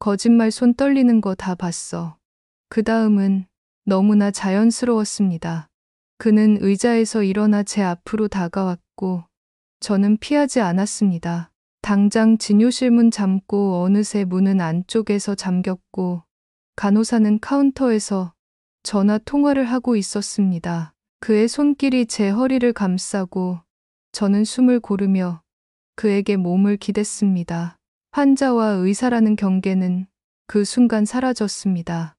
거짓말 손 떨리는 거 다 봤어. 그 다음은 너무나 자연스러웠습니다. 그는 의자에서 일어나 제 앞으로 다가왔고 저는 피하지 않았습니다. 당장 진료실 문 잠고 어느새 문은 안쪽에서 잠겼고 간호사는 카운터에서 전화 통화를 하고 있었습니다. 그의 손길이 제 허리를 감싸고 저는 숨을 고르며 그에게 몸을 기댔습니다. 환자와 의사라는 경계는 그 순간 사라졌습니다.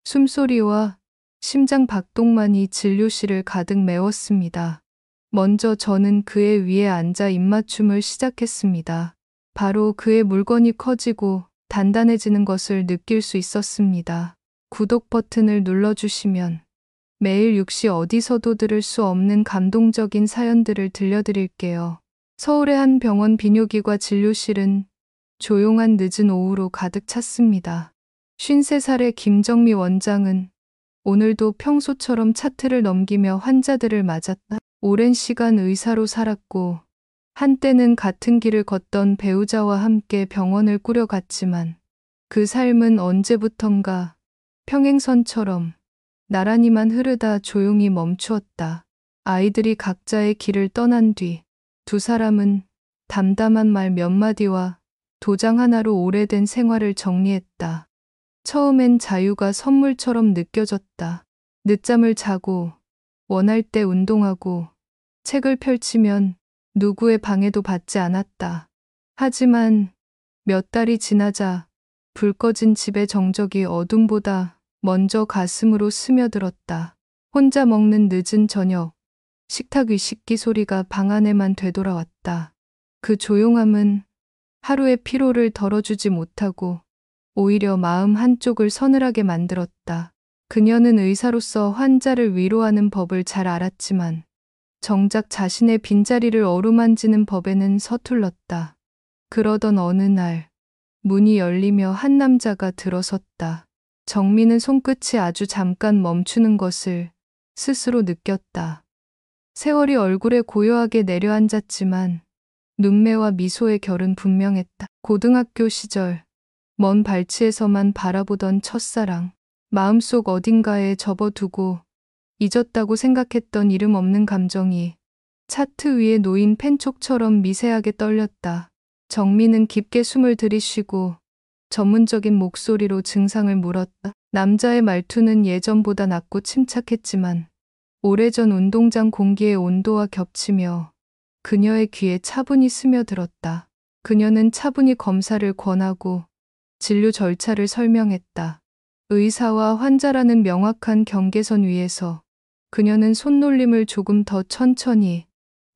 숨소리와 심장 박동만이 진료실을 가득 메웠습니다. 먼저 저는 그의 위에 앉아 입맞춤을 시작했습니다. 바로 그의 물건이 커지고 단단해지는 것을 느낄 수 있었습니다. 구독 버튼을 눌러주시면 매일 6시 어디서도 들을 수 없는 감동적인 사연들을 들려드릴게요. 서울의 한 병원 비뇨기과 진료실은 조용한 늦은 오후로 가득 찼습니다. 53살의 김정미 원장은 오늘도 평소처럼 차트를 넘기며 환자들을 맞았다. 오랜 시간 의사로 살았고 한때는 같은 길을 걷던 배우자와 함께 병원을 꾸려갔지만 그 삶은 언제부턴가 평행선처럼 나란히만 흐르다 조용히 멈추었다. 아이들이 각자의 길을 떠난 뒤 두 사람은 담담한 말 몇 마디와 도장 하나로 오래된 생활을 정리했다. 처음엔 자유가 선물처럼 느껴졌다. 늦잠을 자고 원할 때 운동하고 책을 펼치면 누구의 방해도 받지 않았다. 하지만 몇 달이 지나자 불 꺼진 집의 정적이 어둠보다 먼저 가슴으로 스며들었다. 혼자 먹는 늦은 저녁, 식탁 위 식기 소리가 방 안에만 되돌아왔다. 그 조용함은 하루의 피로를 덜어주지 못하고 오히려 마음 한쪽을 서늘하게 만들었다. 그녀는 의사로서 환자를 위로하는 법을 잘 알았지만 정작 자신의 빈자리를 어루만지는 법에는 서툴렀다. 그러던 어느 날 문이 열리며 한 남자가 들어섰다. 정미는 손끝이 아주 잠깐 멈추는 것을 스스로 느꼈다. 세월이 얼굴에 고요하게 내려앉았지만 눈매와 미소의 결은 분명했다. 고등학교 시절 먼 발치에서만 바라보던 첫사랑, 마음속 어딘가에 접어두고 잊었다고 생각했던 이름 없는 감정이 차트 위에 놓인 펜촉처럼 미세하게 떨렸다. 정미는 깊게 숨을 들이쉬고 전문적인 목소리로 증상을 물었다. 남자의 말투는 예전보다 낮고 침착했지만 오래전 운동장 공기의 온도와 겹치며 그녀의 귀에 차분히 스며들었다. 그녀는 차분히 검사를 권하고 진료 절차를 설명했다. 의사와 환자라는 명확한 경계선 위에서 그녀는 손놀림을 조금 더 천천히,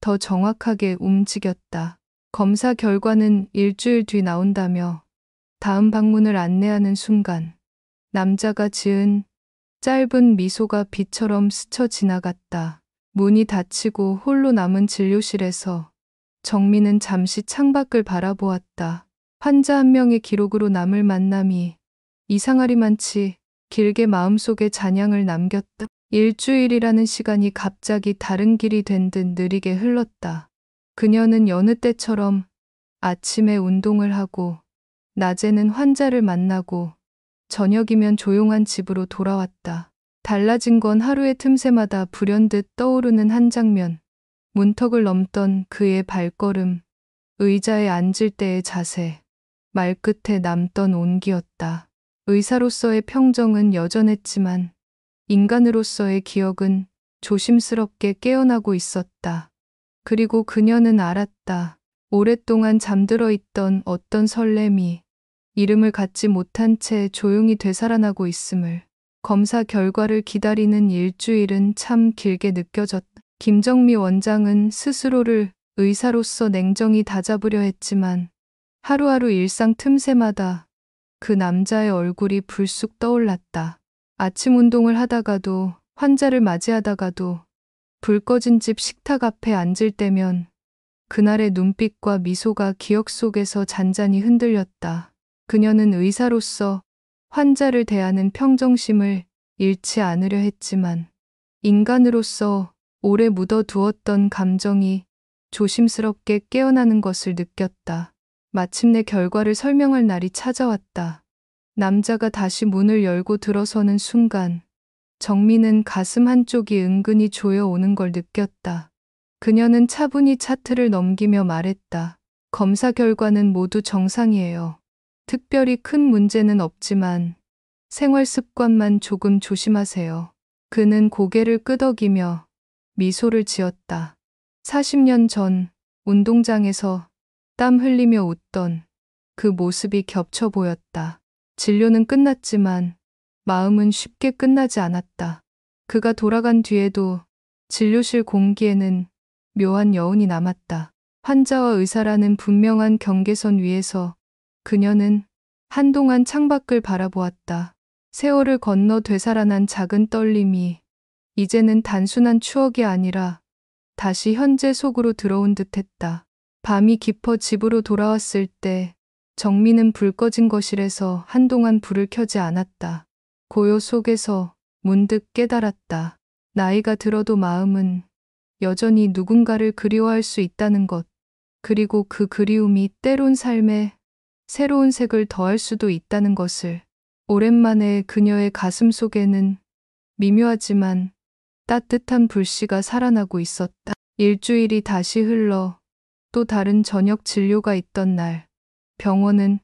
더 정확하게 움직였다. 검사 결과는 일주일 뒤 나온다며 다음 방문을 안내하는 순간 남자가 지은 짧은 미소가 비처럼 스쳐 지나갔다. 문이 닫히고 홀로 남은 진료실에서 정미는 잠시 창밖을 바라보았다. 환자 한 명의 기록으로 남을 만남이 이상하리만치 길게 마음속에 잔향을 남겼다. 일주일이라는 시간이 갑자기 다른 길이 된 듯 느리게 흘렀다. 그녀는 여느 때처럼 아침에 운동을 하고 낮에는 환자를 만나고 저녁이면 조용한 집으로 돌아왔다. 달라진 건 하루의 틈새마다 불현듯 떠오르는 한 장면, 문턱을 넘던 그의 발걸음, 의자에 앉을 때의 자세, 말끝에 남던 온기였다. 의사로서의 평정은 여전했지만 인간으로서의 기억은 조심스럽게 깨어나고 있었다. 그리고 그녀는 알았다. 오랫동안 잠들어 있던 어떤 설렘이 이름을 갖지 못한 채 조용히 되살아나고 있음을. 검사 결과를 기다리는 일주일은 참 길게 느껴졌다. 김정미 원장은 스스로를 의사로서 냉정히 다잡으려 했지만 하루하루 일상 틈새마다 그 남자의 얼굴이 불쑥 떠올랐다. 아침 운동을 하다가도 환자를 맞이하다가도 불 꺼진 집 식탁 앞에 앉을 때면 그날의 눈빛과 미소가 기억 속에서 잔잔히 흔들렸다. 그녀는 의사로서 환자를 대하는 평정심을 잃지 않으려 했지만 인간으로서 오래 묻어두었던 감정이 조심스럽게 깨어나는 것을 느꼈다. 마침내 결과를 설명할 날이 찾아왔다. 남자가 다시 문을 열고 들어서는 순간 정민은 가슴 한쪽이 은근히 조여오는 걸 느꼈다. 그녀는 차분히 차트를 넘기며 말했다. 검사 결과는 모두 정상이에요. 특별히 큰 문제는 없지만 생활 습관만 조금 조심하세요. 그는 고개를 끄덕이며 미소를 지었다. 40년 전 운동장에서 땀 흘리며 웃던 그 모습이 겹쳐 보였다. 진료는 끝났지만 마음은 쉽게 끝나지 않았다. 그가 돌아간 뒤에도 진료실 공기에는 묘한 여운이 남았다. 환자와 의사라는 분명한 경계선 위에서 그녀는 한동안 창밖을 바라보았다. 세월을 건너 되살아난 작은 떨림이 이제는 단순한 추억이 아니라 다시 현재 속으로 들어온 듯했다. 밤이 깊어 집으로 돌아왔을 때 정민은 불 꺼진 거실에서 한동안 불을 켜지 않았다. 고요 속에서 문득 깨달았다. 나이가 들어도 마음은 여전히 누군가를 그리워할 수 있다는 것. 그리고 그 그리움이 때론 삶에 새로운 색을 더할 수도 있다는 것을. 오랜만에 그녀의 가슴 속에는 미묘하지만 따뜻한 불씨가 살아나고 있었다. 일주일이 다시 흘러 또 다른 저녁 진료가 있던 날, 병원은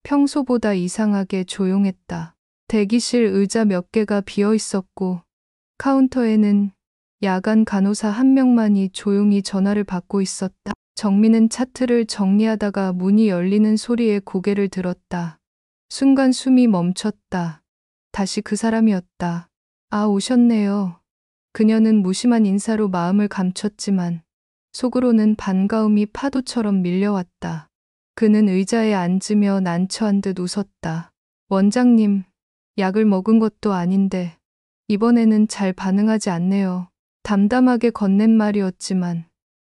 평소보다 이상하게 조용했다. 대기실 의자 몇 개가 비어 있었고 카운터에는 야간 간호사 한 명만이 조용히 전화를 받고 있었다. 정민은 차트를 정리하다가 문이 열리는 소리에 고개를 들었다. 순간 숨이 멈췄다. 다시 그 사람이었다. 아, 오셨네요. 그녀는 무심한 인사로 마음을 감췄지만 속으로는 반가움이 파도처럼 밀려왔다. 그는 의자에 앉으며 난처한 듯 웃었다. 원장님, 약을 먹은 것도 아닌데 이번에는 잘 반응하지 않네요. 담담하게 건넨 말이었지만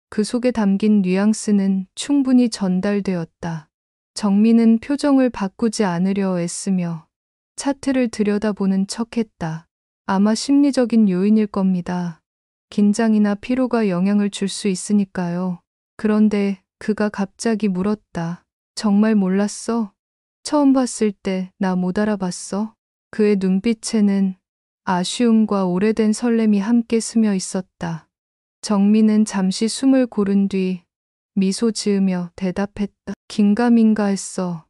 그 속에 담긴 뉘앙스는 충분히 전달되었다. 정민은 표정을 바꾸지 않으려 애쓰며 차트를 들여다보는 척했다. 아마 심리적인 요인일 겁니다. 긴장이나 피로가 영향을 줄 수 있으니까요. 그런데 그가 갑자기 물었다. 정말 몰랐어? 처음 봤을 때 나 못 알아봤어? 그의 눈빛에는 아쉬움과 오래된 설렘이 함께 스며 있었다. 정민은 잠시 숨을 고른 뒤 미소 지으며 대답했다. 긴가민가 했어.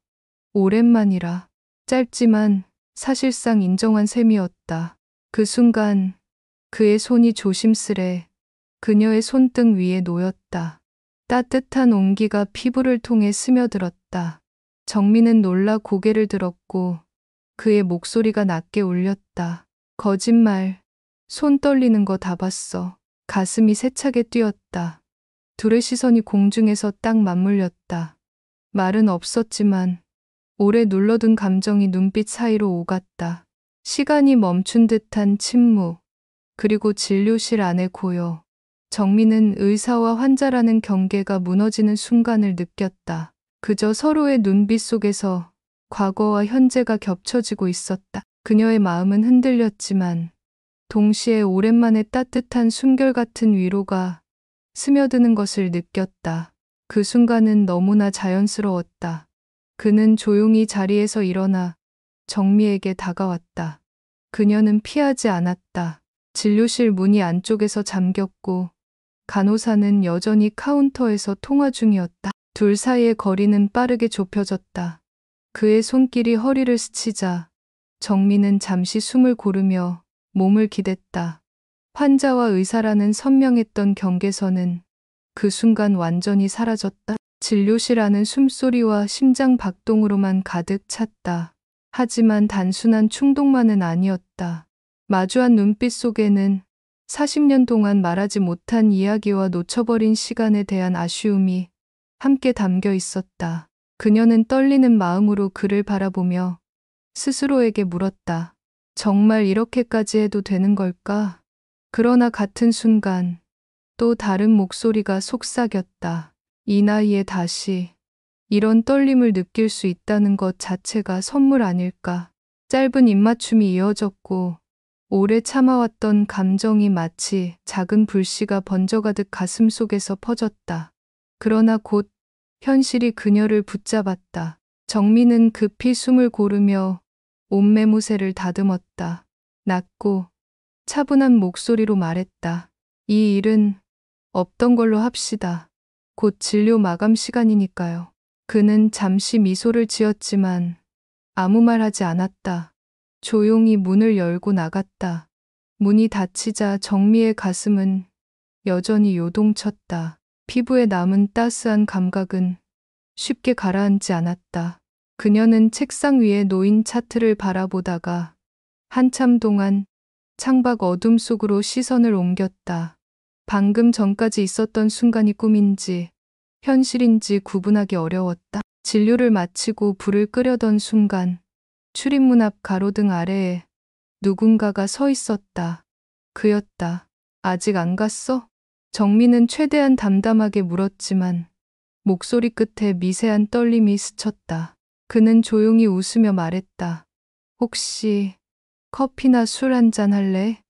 오랜만이라. 짧지만 사실상 인정한 셈이었다. 그 순간 그의 손이 조심스레 그녀의 손등 위에 놓였다. 따뜻한 온기가 피부를 통해 스며들었다. 정민은 놀라 고개를 들었고 그의 목소리가 낮게 울렸다. 거짓말. 손 떨리는 거 다 봤어. 가슴이 세차게 뛰었다. 둘의 시선이 공중에서 딱 맞물렸다. 말은 없었지만 오래 눌러둔 감정이 눈빛 사이로 오갔다. 시간이 멈춘 듯한 침묵, 그리고 진료실 안의 고요. 정민은 의사와 환자라는 경계가 무너지는 순간을 느꼈다. 그저 서로의 눈빛 속에서 과거와 현재가 겹쳐지고 있었다. 그녀의 마음은 흔들렸지만 동시에 오랜만에 따뜻한 숨결 같은 위로가 스며드는 것을 느꼈다. 그 순간은 너무나 자연스러웠다. 그는 조용히 자리에서 일어나 정미에게 다가왔다. 그녀는 피하지 않았다. 진료실 문이 안쪽에서 잠겼고 간호사는 여전히 카운터에서 통화 중이었다. 둘 사이의 거리는 빠르게 좁혀졌다. 그의 손길이 허리를 스치자 정민은 잠시 숨을 고르며 몸을 기댔다. 환자와 의사라는 선명했던 경계선은 그 순간 완전히 사라졌다. 진료실 안은 숨소리와 심장 박동으로만 가득 찼다. 하지만 단순한 충동만은 아니었다. 마주한 눈빛 속에는 40년 동안 말하지 못한 이야기와 놓쳐버린 시간에 대한 아쉬움이 함께 담겨 있었다. 그녀는 떨리는 마음으로 그를 바라보며 스스로에게 물었다. 정말 이렇게까지 해도 되는 걸까? 그러나 같은 순간 또 다른 목소리가 속삭였다. 이 나이에 다시 이런 떨림을 느낄 수 있다는 것 자체가 선물 아닐까? 짧은 입맞춤이 이어졌고 오래 참아왔던 감정이 마치 작은 불씨가 번져가듯 가슴 속에서 퍼졌다. 그러나 곧 현실이 그녀를 붙잡았다. 정민은 급히 숨을 고르며 옷매무새를 다듬었다. 낮고 차분한 목소리로 말했다. 이 일은 없던 걸로 합시다. 곧 진료 마감 시간이니까요. 그는 잠시 미소를 지었지만 아무 말 하지 않았다. 조용히 문을 열고 나갔다. 문이 닫히자 정미의 가슴은 여전히 요동쳤다. 피부에 남은 따스한 감각은 쉽게 가라앉지 않았다. 그녀는 책상 위에 놓인 차트를 바라보다가 한참 동안 창밖 어둠 속으로 시선을 옮겼다. 방금 전까지 있었던 순간이 꿈인지 현실인지 구분하기 어려웠다. 진료를 마치고 불을 끄려던 순간 출입문 앞 가로등 아래에 누군가가 서 있었다. 그였다. 아직 안 갔어? 정민은 최대한 담담하게 물었지만 목소리 끝에 미세한 떨림이 스쳤다. 그는 조용히 웃으며 말했다. 혹시 커피나 술 한잔 할래?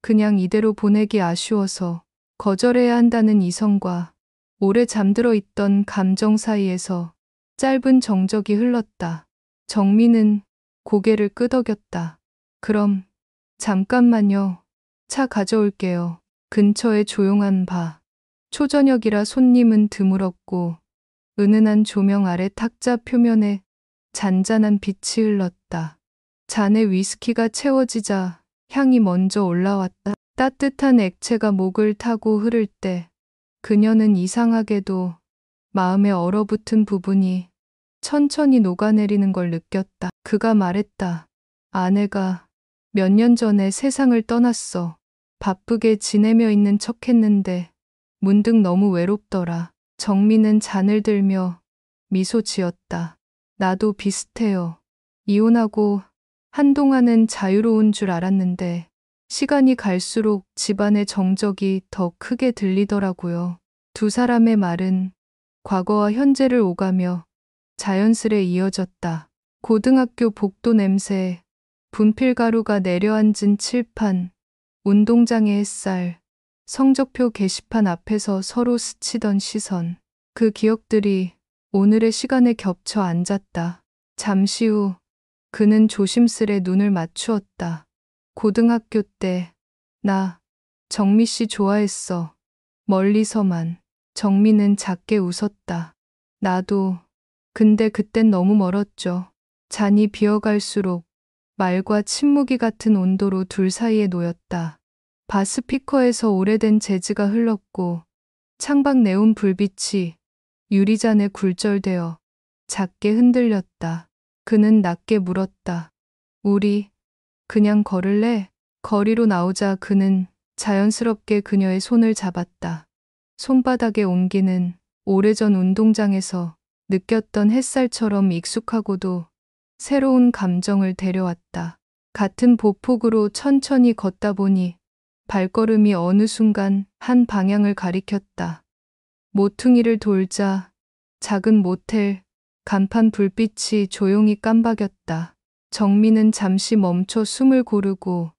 그냥 이대로 보내기 아쉬워서 거절해야 한다는 이성과 오래 잠들어 있던 감정 사이에서 짧은 정적이 흘렀다. 정민은 고개를 끄덕였다. 그럼 잠깐만요. 차 가져올게요. 근처의 조용한 바. 초저녁이라 손님은 드물었고 은은한 조명 아래 탁자 표면에 잔잔한 빛이 흘렀다. 잔에 위스키가 채워지자 향이 먼저 올라왔다. 따뜻한 액체가 목을 타고 흐를 때 그녀는 이상하게도 마음에 얼어붙은 부분이 천천히 녹아내리는 걸 느꼈다. 그가 말했다. 아내가 몇 년 전에 세상을 떠났어. 바쁘게 지내며 있는 척했는데 문득 너무 외롭더라. 정민은 잔을 들며 미소 지었다. 나도 비슷해요. 이혼하고 한동안은 자유로운 줄 알았는데 시간이 갈수록 집안의 정적이 더 크게 들리더라고요. 두 사람의 말은 과거와 현재를 오가며 자연스레 이어졌다. 고등학교 복도 냄새, 분필가루가 내려앉은 칠판, 운동장의 햇살, 성적표 게시판 앞에서 서로 스치던 시선. 그 기억들이 오늘의 시간에 겹쳐 앉았다. 잠시 후 그는 조심스레 눈을 맞추었다. 고등학교 때 나 정미 씨 좋아했어. 멀리서만. 정미는 작게 웃었다. 나도. 근데 그땐 너무 멀었죠. 잔이 비어갈수록 말과 침묵이 같은 온도로 둘 사이에 놓였다. 바 스피커에서 오래된 재즈가 흘렀고 창밖 네온 불빛이 유리잔에 굴절되어 작게 흔들렸다. 그는 낮게 물었다. 우리 그냥 걸을래? 거리로 나오자 그는 자연스럽게 그녀의 손을 잡았다. 손바닥에 옮기는 오래전 운동장에서 느꼈던 햇살처럼 익숙하고도 새로운 감정을 데려왔다. 같은 보폭으로 천천히 걷다 보니 발걸음이 어느 순간 한 방향을 가리켰다. 모퉁이를 돌자 작은 모텔 간판 불빛이 조용히 깜박였다. 정민은 잠시 멈춰 숨을 고르고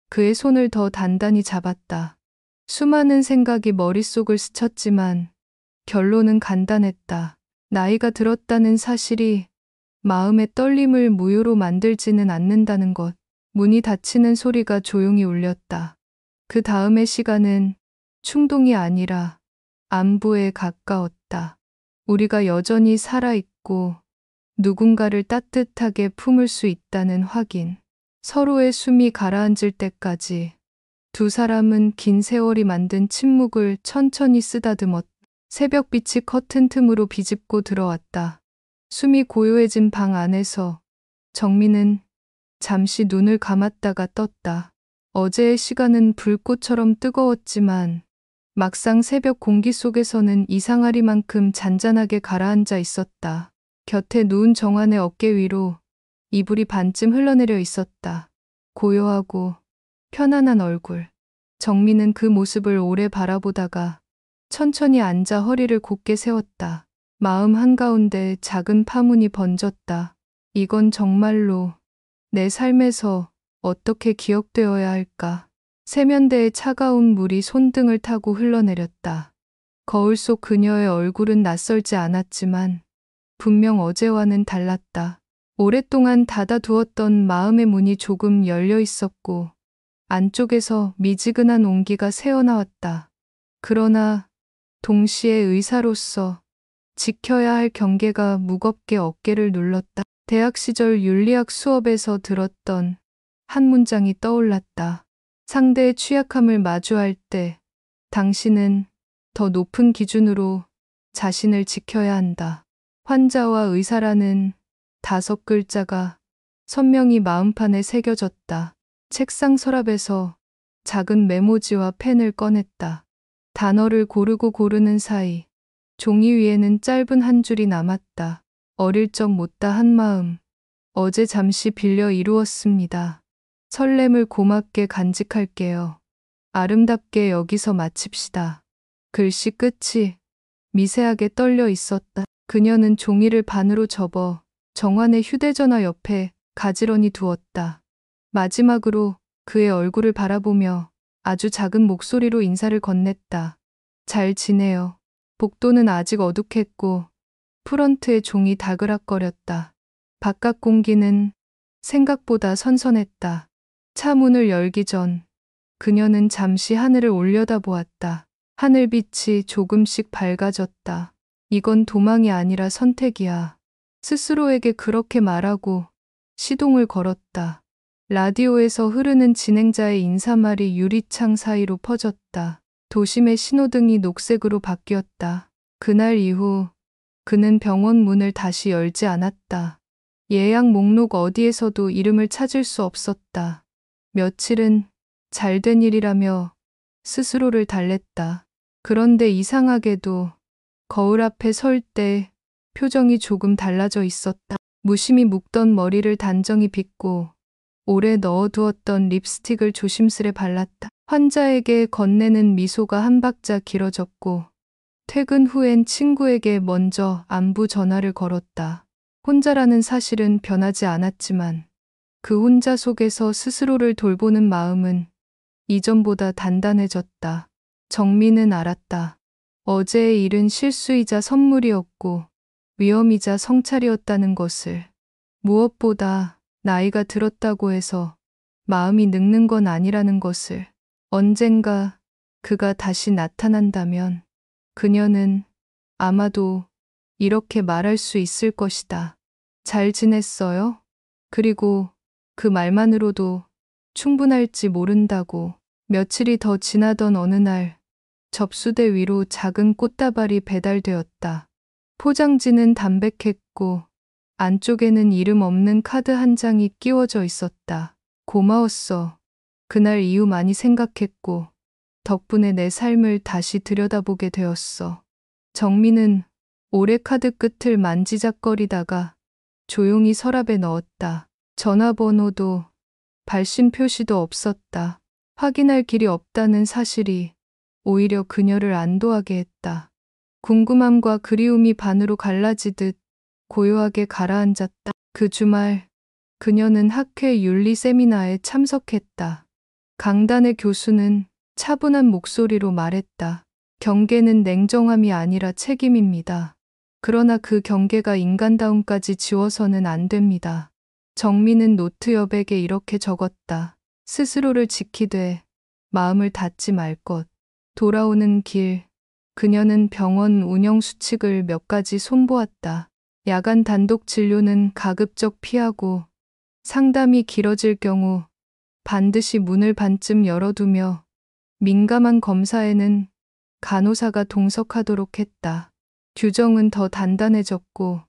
그의 손을 더 단단히 잡았다. 수많은 생각이 머릿속을 스쳤지만 결론은 간단했다. 나이가 들었다는 사실이 마음의 떨림을 무효로 만들지는 않는다는 것. 문이 닫히는 소리가 조용히 울렸다. 그 다음의 시간은 충동이 아니라 안부에 가까웠다. 우리가 여전히 살아있고 누군가를 따뜻하게 품을 수 있다는 확인. 서로의 숨이 가라앉을 때까지 두 사람은 긴 세월이 만든 침묵을 천천히 쓰다듬었다. 새벽빛이 커튼 틈으로 비집고 들어왔다. 숨이 고요해진 방 안에서 정민은 잠시 눈을 감았다가 떴다. 어제의 시간은 불꽃처럼 뜨거웠지만 막상 새벽 공기 속에서는 이상하리만큼 잔잔하게 가라앉아 있었다. 곁에 누운 정환의 어깨 위로 이불이 반쯤 흘러내려 있었다. 고요하고 편안한 얼굴. 정민은 그 모습을 오래 바라보다가 천천히 앉아 허리를 곧게 세웠다. 마음 한가운데 작은 파문이 번졌다. 이건 정말로 내 삶에서 어떻게 기억되어야 할까? 세면대에 차가운 물이 손등을 타고 흘러내렸다. 거울 속 그녀의 얼굴은 낯설지 않았지만 분명 어제와는 달랐다. 오랫동안 닫아두었던 마음의 문이 조금 열려 있었고 안쪽에서 미지근한 온기가 새어나왔다. 그러나 동시에 의사로서 지켜야 할 경계가 무겁게 어깨를 눌렀다. 대학 시절 윤리학 수업에서 들었던 한 문장이 떠올랐다. 상대의 취약함을 마주할 때 당신은 더 높은 기준으로 자신을 지켜야 한다. 환자와 의사라는 5글자가 선명히 마음판에 새겨졌다. 책상 서랍에서 작은 메모지와 펜을 꺼냈다. 단어를 고르는 사이 종이 위에는 짧은 한 줄이 남았다. 어릴 적 못다한 마음. 어제 잠시 빌려 이루었습니다. 설렘을 고맙게 간직할게요. 아름답게 여기서 마칩시다. 글씨 끝이 미세하게 떨려 있었다. 그녀는 종이를 반으로 접어 정환의 휴대전화 옆에 가지런히 두었다. 마지막으로 그의 얼굴을 바라보며 아주 작은 목소리로 인사를 건넸다. 잘 지내요. 복도는 아직 어둑했고 프런트의 종이 다그락거렸다. 바깥 공기는 생각보다 선선했다. 차 문을 열기 전 그녀는 잠시 하늘을 올려다보았다. 하늘빛이 조금씩 밝아졌다. 이건 도망이 아니라 선택이야. 스스로에게 그렇게 말하고 시동을 걸었다. 라디오에서 흐르는 진행자의 인사말이 유리창 사이로 퍼졌다. 도심의 신호등이 녹색으로 바뀌었다. 그날 이후 그는 병원 문을 다시 열지 않았다. 예약 목록 어디에서도 이름을 찾을 수 없었다. 며칠은 잘된 일이라며 스스로를 달랬다. 그런데 이상하게도 거울 앞에 설 때 표정이 조금 달라져 있었다. 무심히 묶던 머리를 단정히 빗고 오래 넣어두었던 립스틱을 조심스레 발랐다. 환자에게 건네는 미소가 한 박자 길어졌고 퇴근 후엔 친구에게 먼저 안부 전화를 걸었다. 혼자라는 사실은 변하지 않았지만 그 혼자 속에서 스스로를 돌보는 마음은 이전보다 단단해졌다. 정민은 알았다. 어제의 일은 실수이자 선물이었고 위험이자 성찰이었다는 것을. 무엇보다 나이가 들었다고 해서 마음이 늙는 건 아니라는 것을. 언젠가 그가 다시 나타난다면 그녀는 아마도 이렇게 말할 수 있을 것이다. 잘 지냈어요? 그리고 그 말만으로도 충분할지 모른다고. 며칠이 더 지나던 어느 날 접수대 위로 작은 꽃다발이 배달되었다. 포장지는 담백했고 안쪽에는 이름 없는 카드 한 장이 끼워져 있었다. 고마웠어. 그날 이후 많이 생각했고 덕분에 내 삶을 다시 들여다보게 되었어. 정민은 오래 카드 끝을 만지작거리다가 조용히 서랍에 넣었다. 전화번호도 발신 표시도 없었다. 확인할 길이 없다는 사실이 오히려 그녀를 안도하게 했다. 궁금함과 그리움이 반으로 갈라지듯 고요하게 가라앉았다. 그 주말 그녀는 학회 윤리 세미나에 참석했다. 강단의 교수는 차분한 목소리로 말했다. 경계는 냉정함이 아니라 책임입니다. 그러나 그 경계가 인간다움까지 지워서는 안 됩니다. 정민은 노트 여백에 이렇게 적었다. 스스로를 지키되 마음을 닫지 말 것. 돌아오는 길, 그녀는 병원 운영 수칙을 몇 가지 손보았다. 야간 단독 진료는 가급적 피하고 상담이 길어질 경우 반드시 문을 반쯤 열어두며 민감한 검사에는 간호사가 동석하도록 했다. 규정은 더 단단해졌고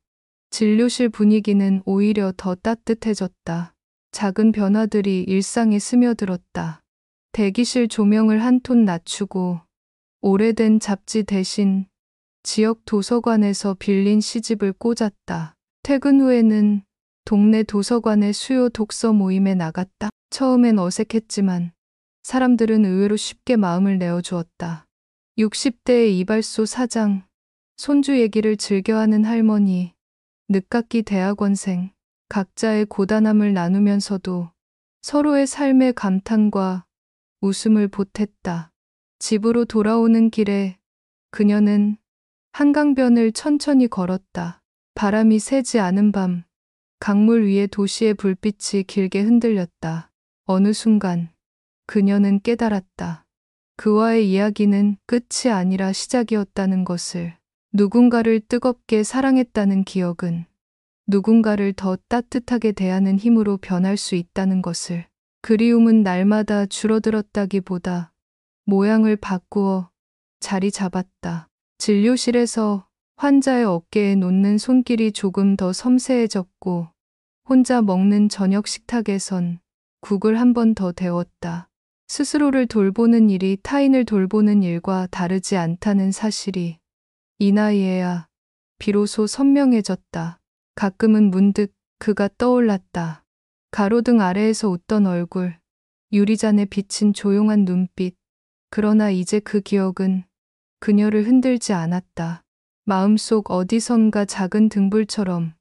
진료실 분위기는 오히려 더 따뜻해졌다. 작은 변화들이 일상에 스며들었다. 대기실 조명을 한 톤 낮추고 오래된 잡지 대신 지역 도서관에서 빌린 시집을 꽂았다. 퇴근 후에는 동네 도서관의 수요 독서 모임에 나갔다. 처음엔 어색했지만 사람들은 의외로 쉽게 마음을 내어주었다. 60대의 이발소 사장, 손주 얘기를 즐겨하는 할머니, 늦깎이 대학원생, 각자의 고단함을 나누면서도 서로의 삶의 감탄과 웃음을 보탰다. 집으로 돌아오는 길에 그녀는 한강변을 천천히 걸었다. 바람이 세지 않은 밤, 강물 위에 도시의 불빛이 길게 흔들렸다. 어느 순간 그녀는 깨달았다. 그와의 이야기는 끝이 아니라 시작이었다는 것을. 누군가를 뜨겁게 사랑했다는 기억은 누군가를 더 따뜻하게 대하는 힘으로 변할 수 있다는 것을. 그리움은 날마다 줄어들었다기보다 모양을 바꾸어 자리 잡았다. 진료실에서 환자의 어깨에 놓는 손길이 조금 더 섬세해졌고 혼자 먹는 저녁 식탁에선 국을 한 번 더 데웠다. 스스로를 돌보는 일이 타인을 돌보는 일과 다르지 않다는 사실이 이 나이에야 비로소 선명해졌다. 가끔은 문득 그가 떠올랐다. 가로등 아래에서 웃던 얼굴, 유리잔에 비친 조용한 눈빛. 그러나 이제 그 기억은 그녀를 흔들지 않았다. 마음속 어디선가 작은 등불처럼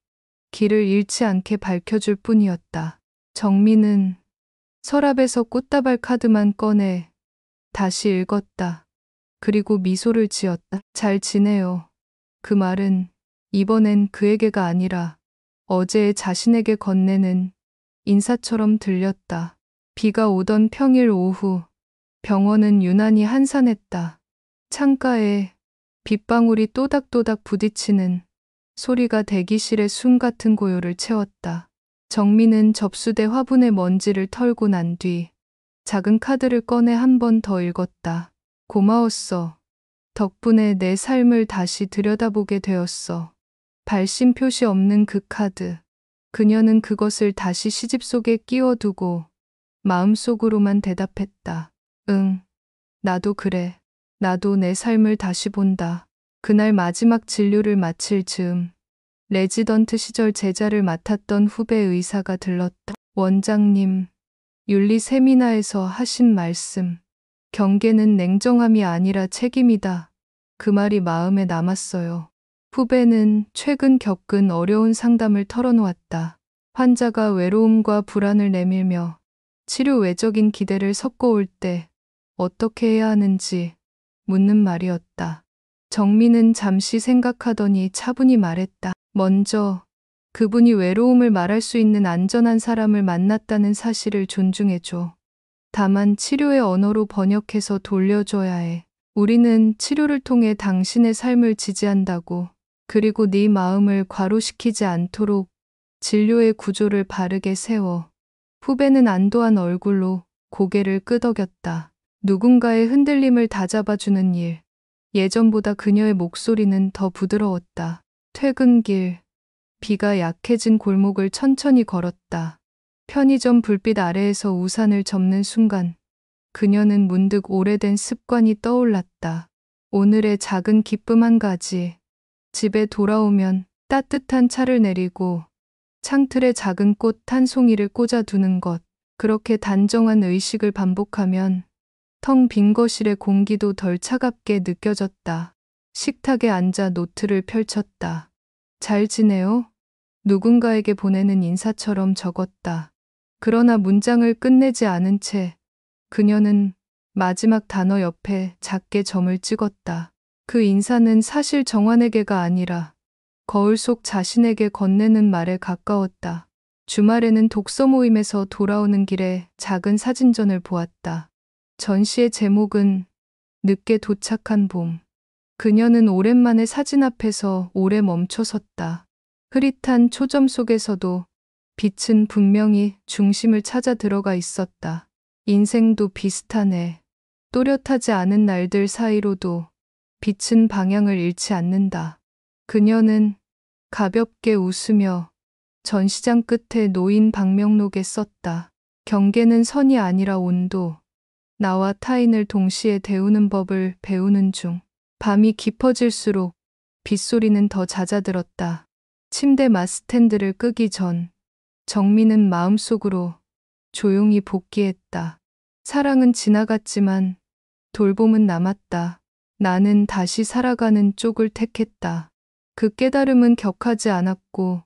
길을 잃지 않게 밝혀줄 뿐이었다. 정민은 서랍에서 꽃다발 카드만 꺼내 다시 읽었다. 그리고 미소를 지었다. 잘 지내요. 그 말은 이번엔 그에게가 아니라 어제의 자신에게 건네는 인사처럼 들렸다. 비가 오던 평일 오후, 병원은 유난히 한산했다. 창가에 빗방울이 또닥또닥 부딪히는 소리가 대기실의 숨 같은 고요를 채웠다. 정민은 접수대 화분에 먼지를 털고 난 뒤 작은 카드를 꺼내 한 번 더 읽었다. 고마웠어. 덕분에 내 삶을 다시 들여다보게 되었어. 발신 표시 없는 그 카드. 그녀는 그것을 다시 시집 속에 끼워두고 마음속으로만 대답했다. 응, 나도 그래. 나도 내 삶을 다시 본다. 그날 마지막 진료를 마칠 즈음 레지던트 시절 제자를 맡았던 후배 의사가 들렀다. 원장님, 윤리 세미나에서 하신 말씀. 경계는 냉정함이 아니라 책임이다. 그 말이 마음에 남았어요. 후배는 최근 겪은 어려운 상담을 털어놓았다. 환자가 외로움과 불안을 내밀며 치료 외적인 기대를 섞어올 때 어떻게 해야 하는지 묻는 말이었다. 정민은 잠시 생각하더니 차분히 말했다. 먼저 그분이 외로움을 말할 수 있는 안전한 사람을 만났다는 사실을 존중해줘. 다만 치료의 언어로 번역해서 돌려줘야 해. 우리는 치료를 통해 당신의 삶을 지지한다고. 그리고 네 마음을 과로시키지 않도록 진료의 구조를 바르게 세워. 후배는 안도한 얼굴로 고개를 끄덕였다. 누군가의 흔들림을 다잡아주는 일. 예전보다 그녀의 목소리는 더 부드러웠다. 퇴근길, 비가 약해진 골목을 천천히 걸었다. 편의점 불빛 아래에서 우산을 접는 순간 그녀는 문득 오래된 습관이 떠올랐다. 오늘의 작은 기쁨 한 가지. 집에 돌아오면 따뜻한 차를 내리고 창틀에 작은 꽃 한 송이를 꽂아두는 것. 그렇게 단정한 의식을 반복하면 텅 빈 거실의 공기도 덜 차갑게 느껴졌다. 식탁에 앉아 노트를 펼쳤다. 잘 지내요? 누군가에게 보내는 인사처럼 적었다. 그러나 문장을 끝내지 않은 채 그녀는 마지막 단어 옆에 작게 점을 찍었다. 그 인사는 사실 정환에게가 아니라 거울 속 자신에게 건네는 말에 가까웠다. 주말에는 독서 모임에서 돌아오는 길에 작은 사진전을 보았다. 전시의 제목은 늦게 도착한 봄. 그녀는 오랜만에 사진 앞에서 오래 멈춰섰다. 흐릿한 초점 속에서도 빛은 분명히 중심을 찾아 들어가 있었다. 인생도 비슷하네. 또렷하지 않은 날들 사이로도 빛은 방향을 잃지 않는다. 그녀는 가볍게 웃으며 전시장 끝에 놓인 방명록에 썼다. 경계는 선이 아니라 온도. 나와 타인을 동시에 데우는 법을 배우는 중. 밤이 깊어질수록 빗소리는 더 잦아들었다. 침대 마스탠드를 끄기 전 정민은 마음속으로 조용히 복기했다. 사랑은 지나갔지만 돌봄은 남았다. 나는 다시 살아가는 쪽을 택했다. 그 깨달음은 격하지 않았고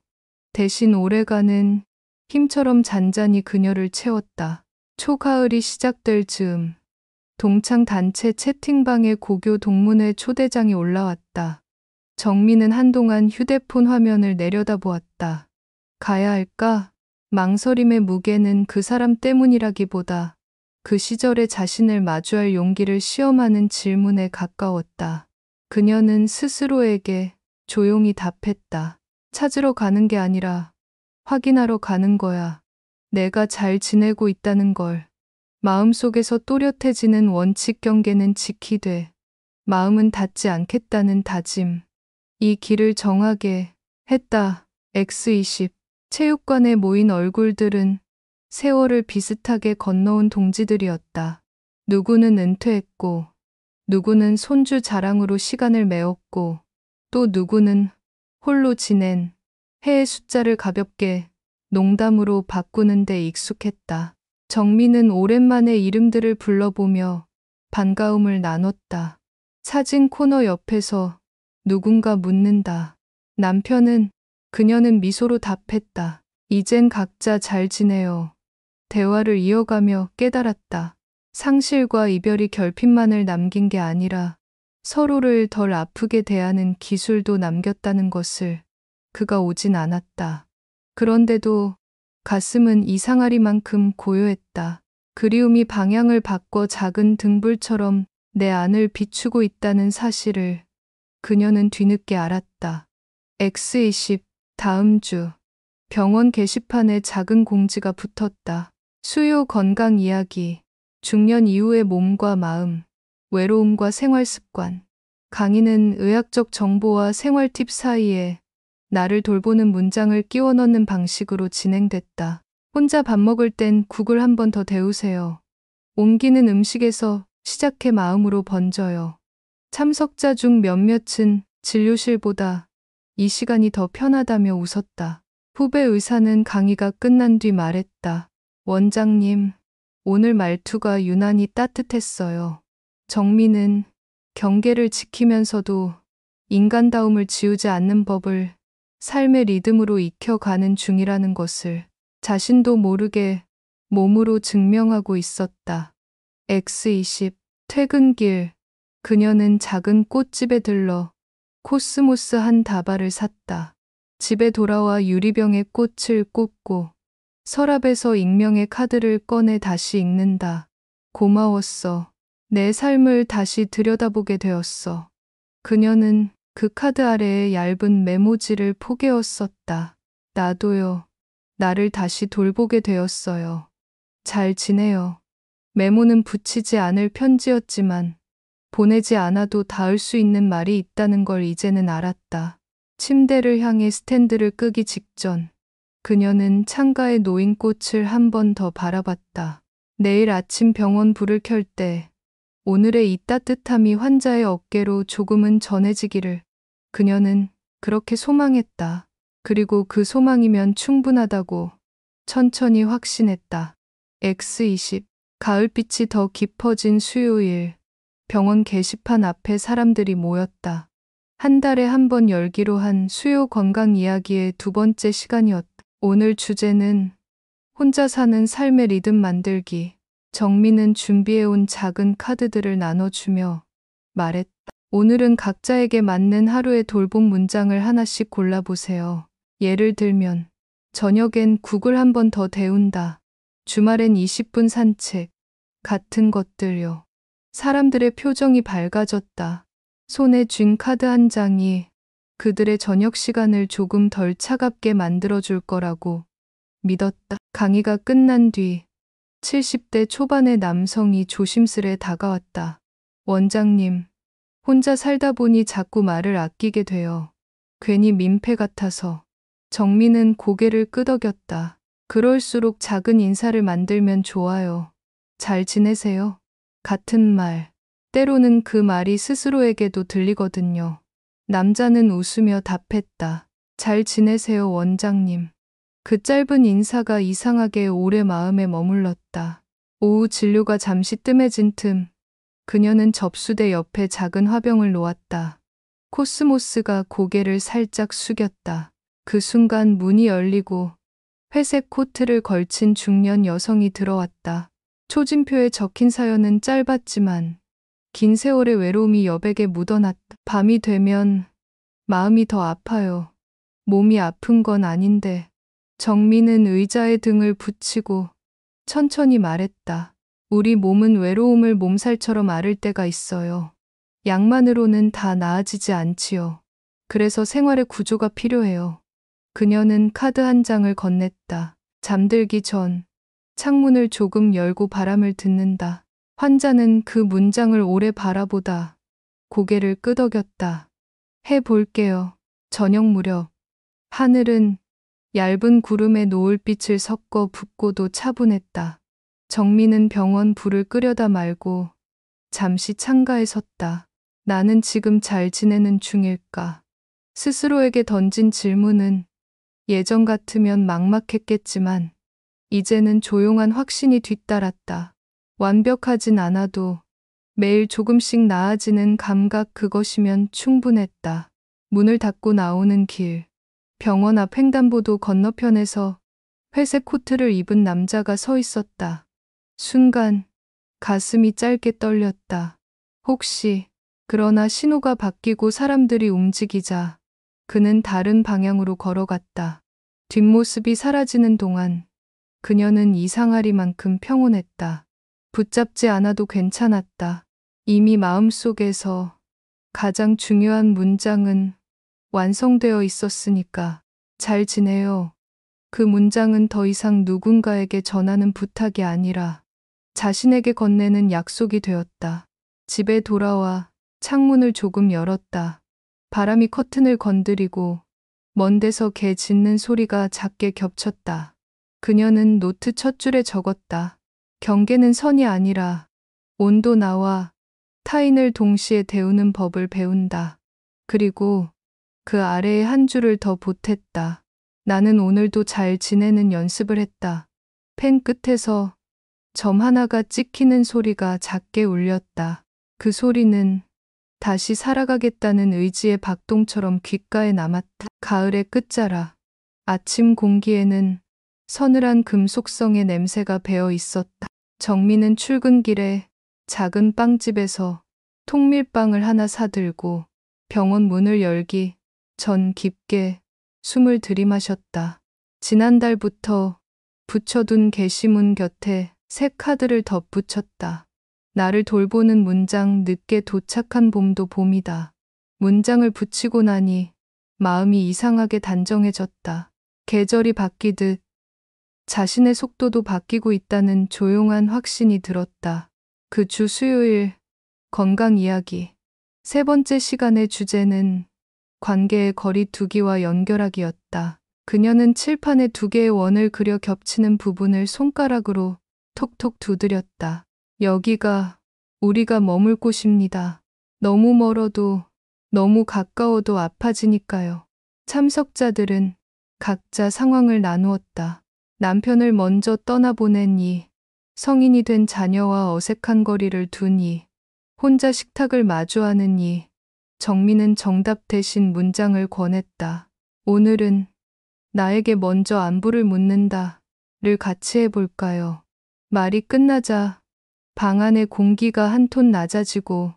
대신 오래가는 힘처럼 잔잔히 그녀를 채웠다. 초가을이 시작될 즈음 동창 단체 채팅방에 고교 동문회 초대장이 올라왔다. 정민은 한동안 휴대폰 화면을 내려다보았다. 가야 할까? 망설임의 무게는 그 사람 때문이라기보다 그 시절의 자신을 마주할 용기를 시험하는 질문에 가까웠다. 그녀는 스스로에게 조용히 답했다. 찾으러 가는 게 아니라 확인하러 가는 거야. 내가 잘 지내고 있다는 걸. 마음속에서 또렷해지는 원칙 경계는 지키되 마음은 닫지 않겠다는 다짐. 이 길을 정하게 했다. X20. 체육관에 모인 얼굴들은 세월을 비슷하게 건너온 동지들이었다. 누구는 은퇴했고, 누구는 손주 자랑으로 시간을 메웠고, 또 누구는 홀로 지낸 해의 숫자를 가볍게 농담으로 바꾸는 데 익숙했다. 정민은 오랜만에 이름들을 불러보며 반가움을 나눴다. 사진 코너 옆에서 누군가 묻는다. 남편은, 그녀는 미소로 답했다. 이젠 각자 잘 지내요. 대화를 이어가며 깨달았다. 상실과 이별이 결핍만을 남긴 게 아니라 서로를 덜 아프게 대하는 기술도 남겼다는 것을. 그가 오진 않았다. 그런데도 가슴은 이상하리만큼 고요했다. 그리움이 방향을 바꿔 작은 등불처럼 내 안을 비추고 있다는 사실을 그녀는 뒤늦게 알았다. X20. 다음 주. 병원 게시판에 작은 공지가 붙었다. 수요 건강 이야기. 중년 이후의 몸과 마음, 외로움과 생활 습관. 강의는 의학적 정보와 생활 팁 사이에 나를 돌보는 문장을 끼워 넣는 방식으로 진행됐다. 혼자 밥 먹을 땐 국을 한 번 더 데우세요. 옮기는 음식에서 시작해 마음으로 번져요. 참석자 중 몇몇은 진료실보다 이 시간이 더 편하다며 웃었다. 후배 의사는 강의가 끝난 뒤 말했다. 원장님, 오늘 말투가 유난히 따뜻했어요. 정민은 경계를 지키면서도 인간다움을 지우지 않는 법을 삶의 리듬으로 익혀가는 중이라는 것을 자신도 모르게 몸으로 증명하고 있었다. X20. 퇴근길. 그녀는 작은 꽃집에 들러 코스모스 한 다발을 샀다. 집에 돌아와 유리병에 꽃을 꽂고 서랍에서 익명의 카드를 꺼내 다시 읽는다. 고마웠어. 내 삶을 다시 들여다보게 되었어. 그녀는 그 카드 아래에 얇은 메모지를 포개어 썼다. 나도요. 나를 다시 돌보게 되었어요. 잘 지내요. 메모는 붙이지 않을 편지였지만 보내지 않아도 닿을 수 있는 말이 있다는 걸 이제는 알았다. 침대를 향해 스탠드를 끄기 직전 그녀는 창가에 놓인 꽃을 한 번 더 바라봤다. 내일 아침 병원 불을 켤 때 오늘의 이 따뜻함이 환자의 어깨로 조금은 전해지기를 그녀는 그렇게 소망했다. 그리고 그 소망이면 충분하다고 천천히 확신했다. X20. 가을빛이 더 깊어진 수요일. 병원 게시판 앞에 사람들이 모였다. 한 달에 한 번 열기로 한 수요 건강 이야기의 두 번째 시간이었다. 오늘 주제는 혼자 사는 삶의 리듬 만들기. 정민은 준비해온 작은 카드들을 나눠주며 말했다. 오늘은 각자에게 맞는 하루의 돌봄 문장을 하나씩 골라보세요. 예를 들면, 저녁엔 국을 한 번 더 데운다. 주말엔 20분 산책. 같은 것들요. 사람들의 표정이 밝아졌다. 손에 쥔 카드 한 장이 그들의 저녁 시간을 조금 덜 차갑게 만들어줄 거라고 믿었다. 강의가 끝난 뒤 70대 초반의 남성이 조심스레 다가왔다. 원장님, 혼자 살다 보니 자꾸 말을 아끼게 돼요. 괜히 민폐 같아서. 정민은 고개를 끄덕였다. 그럴수록 작은 인사를 만들면 좋아요. 잘 지내세요? 같은 말. 때로는 그 말이 스스로에게도 들리거든요. 남자는 웃으며 답했다. 잘 지내세요, 원장님. 그 짧은 인사가 이상하게 오래 마음에 머물렀다. 오후 진료가 잠시 뜸해진 틈, 그녀는 접수대 옆에 작은 화병을 놓았다. 코스모스가 고개를 살짝 숙였다. 그 순간 문이 열리고 회색 코트를 걸친 중년 여성이 들어왔다. 초진표에 적힌 사연은 짧았지만 긴 세월의 외로움이 여백에 묻어났다. 밤이 되면 마음이 더 아파요. 몸이 아픈 건 아닌데 정민은 의자에 등을 붙이고 천천히 말했다. 우리 몸은 외로움을 몸살처럼 앓을 때가 있어요. 약만으로는 다 나아지지 않지요. 그래서 생활의 구조가 필요해요. 그녀는 카드 한 장을 건넸다. 잠들기 전 창문을 조금 열고 바람을 듣는다. 환자는 그 문장을 오래 바라보다 고개를 끄덕였다. 해볼게요. 저녁 무렵 하늘은 얇은 구름에 노을빛을 섞어 붓고도 차분했다. 정민은 병원 불을 끄려다 말고 잠시 창가에 섰다. 나는 지금 잘 지내는 중일까? 스스로에게 던진 질문은 예전 같으면 막막했겠지만 이제는 조용한 확신이 뒤따랐다. 완벽하진 않아도 매일 조금씩 나아지는 감각, 그것이면 충분했다. 문을 닫고 나오는 길. 병원 앞 횡단보도 건너편에서 회색 코트를 입은 남자가 서 있었다. 순간 가슴이 짧게 떨렸다. 혹시, 그러나 신호가 바뀌고 사람들이 움직이자 그는 다른 방향으로 걸어갔다. 뒷모습이 사라지는 동안 그녀는 이상하리만큼 평온했다. 붙잡지 않아도 괜찮았다. 이미 마음속에서 가장 중요한 문장은 완성되어 있었으니까. 잘 지내요. 그 문장은 더 이상 누군가에게 전하는 부탁이 아니라 자신에게 건네는 약속이 되었다. 집에 돌아와 창문을 조금 열었다. 바람이 커튼을 건드리고 먼 데서 개 짖는 소리가 작게 겹쳤다. 그녀는 노트 첫 줄에 적었다. 경계는 선이 아니라 온도 나와 타인을 동시에 데우는 법을 배운다. 그리고 그 아래에 한 줄을 더 보탰다. 나는 오늘도 잘 지내는 연습을 했다. 펜 끝에서 점 하나가 찍히는 소리가 작게 울렸다. 그 소리는 다시 살아가겠다는 의지의 박동처럼 귓가에 남았다. 가을의 끝자락. 아침 공기에는 서늘한 금속성의 냄새가 배어 있었다. 정민은 출근길에 작은 빵집에서 통밀빵을 하나 사들고 병원 문을 열기 전 깊게 숨을 들이마셨다. 지난달부터 붙여둔 게시문 곁에 새 카드를 덧붙였다. 나를 돌보는 문장, 늦게 도착한 봄도 봄이다. 문장을 붙이고 나니 마음이 이상하게 단정해졌다. 계절이 바뀌듯 자신의 속도도 바뀌고 있다는 조용한 확신이 들었다. 그 주 수요일 건강 이야기. 세 번째 시간의 주제는 관계의 거리두기와 연결하기였다. 그녀는 칠판에 두 개의 원을 그려 겹치는 부분을 손가락으로 톡톡 두드렸다. 여기가 우리가 머물 곳입니다. 너무 멀어도 너무 가까워도 아파지니까요. 참석자들은 각자 상황을 나누었다. 남편을 먼저 떠나보내니, 성인이 된 자녀와 어색한 거리를 두니, 혼자 식탁을 마주하느니, 정민은 정답 대신 문장을 권했다. 오늘은 나에게 먼저 안부를 묻는다를 같이 해볼까요? 말이 끝나자 방 안의 공기가 한 톤 낮아지고